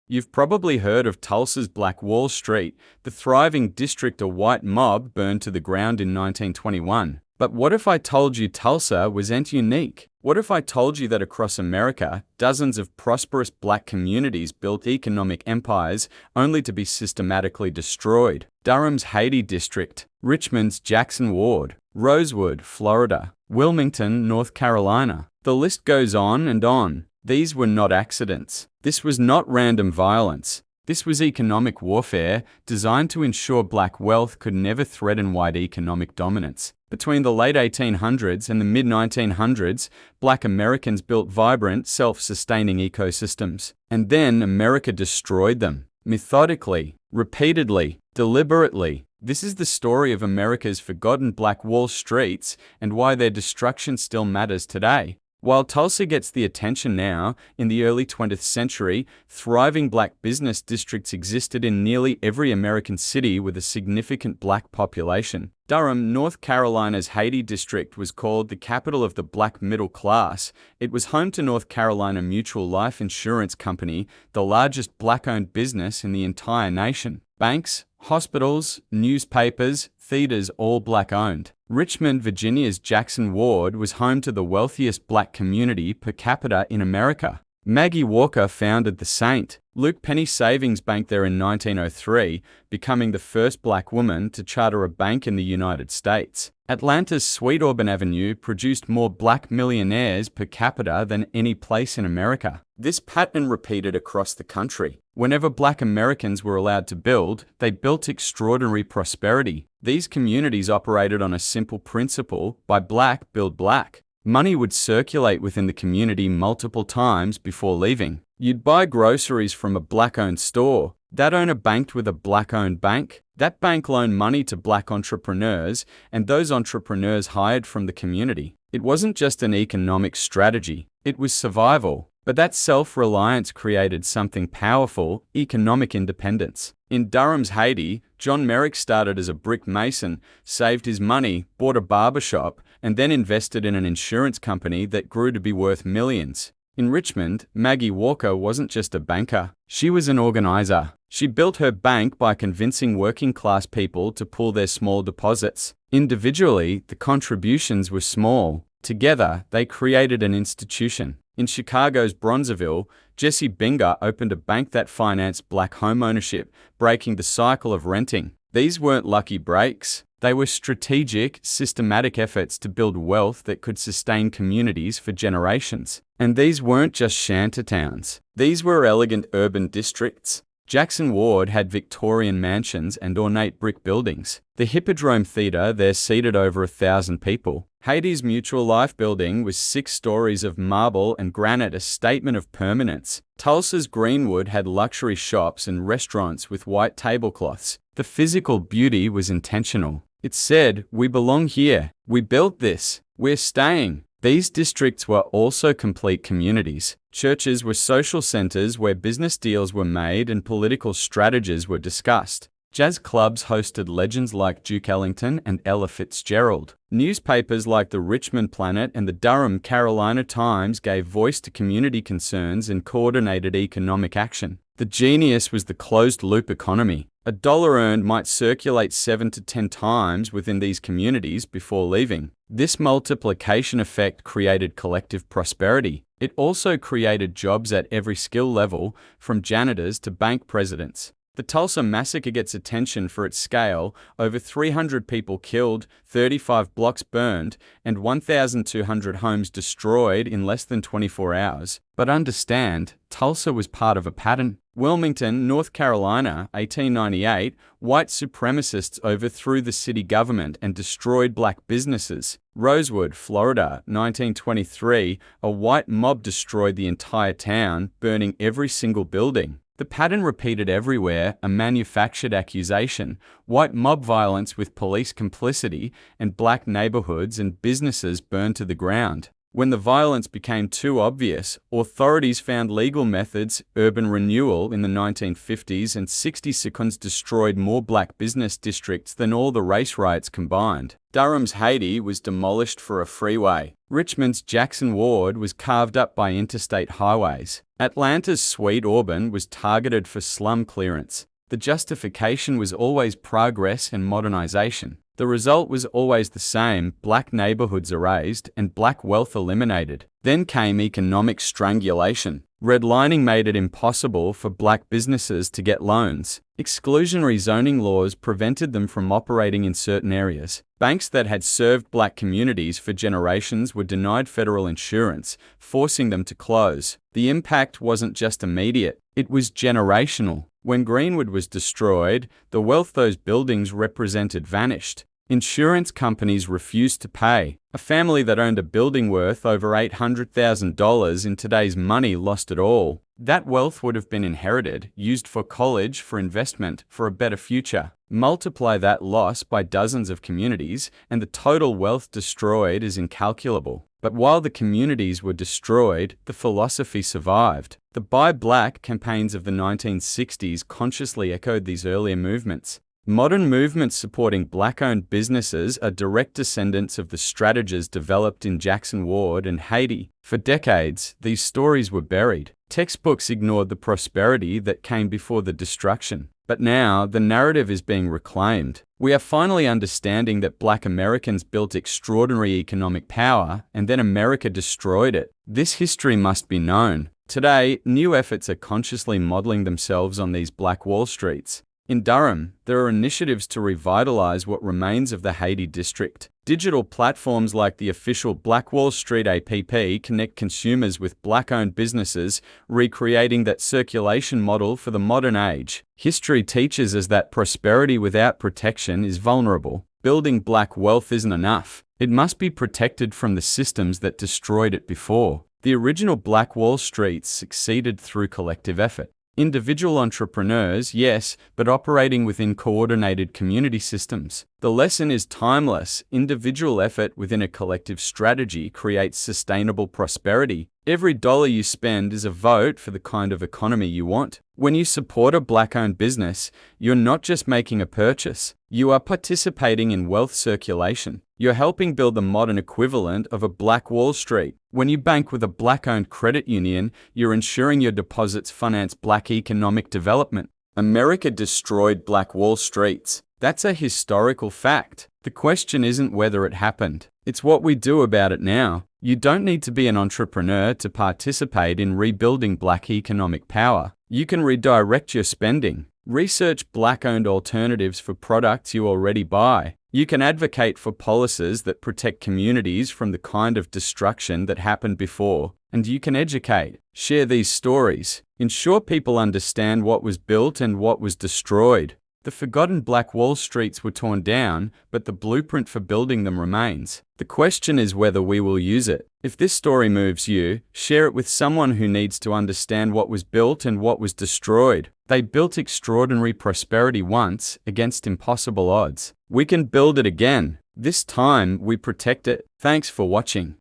You've probably heard of Tulsa's Black Wall Street, the thriving district a white mob burned to the ground in 1921. But what if I told you Tulsa wasn't unique? What if I told you that across America, dozens of prosperous black communities built economic empires only to be systematically destroyed? Durham's Haiti district, Richmond's Jackson Ward, Rosewood, Florida, Wilmington, North Carolina. The list goes on and on. These were not accidents. This was not random violence. This was economic warfare designed to ensure black wealth could never threaten white economic dominance. Between the late 1800s and the mid-1900s, black Americans built vibrant, self-sustaining ecosystems. And then America destroyed them. Methodically, repeatedly, deliberately. This is the story of America's forgotten Black Wall Streets and why their destruction still matters today. While Tulsa gets the attention now, in the early 20th century, thriving black business districts existed in nearly every American city with a significant black population. Durham, North Carolina's Haiti district was called the capital of the black middle class. It was home to North Carolina Mutual Life Insurance Company, the largest black-owned business in the entire nation. Banks, hospitals, newspapers, theaters all black-owned. Richmond, Virginia's Jackson Ward was home to the wealthiest black community per capita in America. Maggie Walker founded the St. Luke Penny Savings Bank there in 1903, becoming the first black woman to charter a bank in the United States. Atlanta's Sweet Auburn Avenue produced more black millionaires per capita than any place in America. This pattern repeated across the country. Whenever black Americans were allowed to build, they built extraordinary prosperity. These communities operated on a simple principle: buy black, build black. Money would circulate within the community multiple times before leaving. You'd buy groceries from a black-owned store. That owner banked with a black-owned bank. That bank loaned money to black entrepreneurs, and those entrepreneurs hired from the community. It wasn't just an economic strategy, it was survival. But that self-reliance created something powerful: economic independence. In Durham's Haiti, John Merrick started as a brick mason, saved his money, bought a barbershop, and then invested in an insurance company that grew to be worth millions. In Richmond, Maggie Walker wasn't just a banker, she was an organizer. She built her bank by convincing working-class people to pool their small deposits. Individually, the contributions were small. Together, they created an institution. In Chicago's Bronzeville, Jesse Binger opened a bank that financed black homeownership, breaking the cycle of renting. These weren't lucky breaks. They were strategic, systematic efforts to build wealth that could sustain communities for generations. And these weren't just shantytowns. These were elegant urban districts. Jackson Ward had Victorian mansions and ornate brick buildings. The Hippodrome Theatre there seated over 1,000 people. Haiti's Mutual Life building was 6 stories of marble and granite, a statement of permanence. Tulsa's Greenwood had luxury shops and restaurants with white tablecloths. The physical beauty was intentional. It said, "We belong here. We built this. We're staying." These districts were also complete communities. Churches were social centers where business deals were made and political strategies were discussed. Jazz clubs hosted legends like Duke Ellington and Ella Fitzgerald. Newspapers like the Richmond Planet and the Durham Carolina Times gave voice to community concerns and coordinated economic action. The genius was the closed-loop economy. A dollar earned might circulate 7 to 10 times within these communities before leaving. This multiplication effect created collective prosperity. It also created jobs at every skill level, from janitors to bank presidents. The Tulsa massacre gets attention for its scale: over 300 people killed, 35 blocks burned, and 1,200 homes destroyed in less than 24 hours. But understand, Tulsa was part of a pattern. Wilmington, North Carolina, 1898, white supremacists overthrew the city government and destroyed black businesses. Rosewood, Florida, 1923, a white mob destroyed the entire town, burning every single building. The pattern repeated everywhere: a manufactured accusation, white mob violence with police complicity, and black neighborhoods and businesses burned to the ground. When the violence became too obvious, authorities found legal methods. Urban renewal in the 1950s and 60s destroyed more black business districts than all the race riots combined. Durham's Haiti was demolished for a freeway. Richmond's Jackson Ward was carved up by interstate highways. Atlanta's Sweet Auburn was targeted for slum clearance. The justification was always progress and modernization. The result was always the same: black neighborhoods erased and black wealth eliminated. Then came economic strangulation. Redlining made it impossible for black businesses to get loans. Exclusionary zoning laws prevented them from operating in certain areas. Banks that had served black communities for generations were denied federal insurance, forcing them to close. The impact wasn't just immediate, it was generational. When Greenwood was destroyed, the wealth those buildings represented vanished. Insurance companies refused to pay. A family that owned a building worth over $800,000 in today's money lost it all. That wealth would have been inherited, used for college, for investment, for a better future. Multiply that loss by dozens of communities, and the total wealth destroyed is incalculable. But while the communities were destroyed, the philosophy survived. The Buy Black campaigns of the 1960s consciously echoed these earlier movements. Modern movements supporting black-owned businesses are direct descendants of the strategies developed in Jackson Ward and Haiti. For decades, these stories were buried. Textbooks ignored the prosperity that came before the destruction. But now, the narrative is being reclaimed. We are finally understanding that black Americans built extraordinary economic power, and then America destroyed it. This history must be known. Today, new efforts are consciously modeling themselves on these black Wall Streets. In Durham, there are initiatives to revitalize what remains of the Haiti district. Digital platforms like the official Black Wall Street app connect consumers with black-owned businesses, recreating that circulation model for the modern age. History teaches us that prosperity without protection is vulnerable. Building black wealth isn't enough. It must be protected from the systems that destroyed it before. The original Black Wall Streets succeeded through collective effort. Individual entrepreneurs, yes, but operating within coordinated community systems. The lesson is timeless. Individual effort within a collective strategy creates sustainable prosperity. Every dollar you spend is a vote for the kind of economy you want. When you support a black-owned business, you're not just making a purchase. You are participating in wealth circulation. You're helping build the modern equivalent of a Black Wall Street. When you bank with a black-owned credit union, you're ensuring your deposits finance black economic development. America destroyed Black Wall Streets. That's a historical fact. The question isn't whether it happened. It's what we do about it now. You don't need to be an entrepreneur to participate in rebuilding black economic power. You can redirect your spending. Research black-owned alternatives for products you already buy. You can advocate for policies that protect communities from the kind of destruction that happened before. And you can educate. Share these stories. Ensure people understand what was built and what was destroyed. The forgotten Black Wall Streets were torn down, but the blueprint for building them remains. The question is whether we will use it. If this story moves you, share it with someone who needs to understand what was built and what was destroyed. They built extraordinary prosperity once against impossible odds. We can build it again. This time, we protect it. Thanks for watching.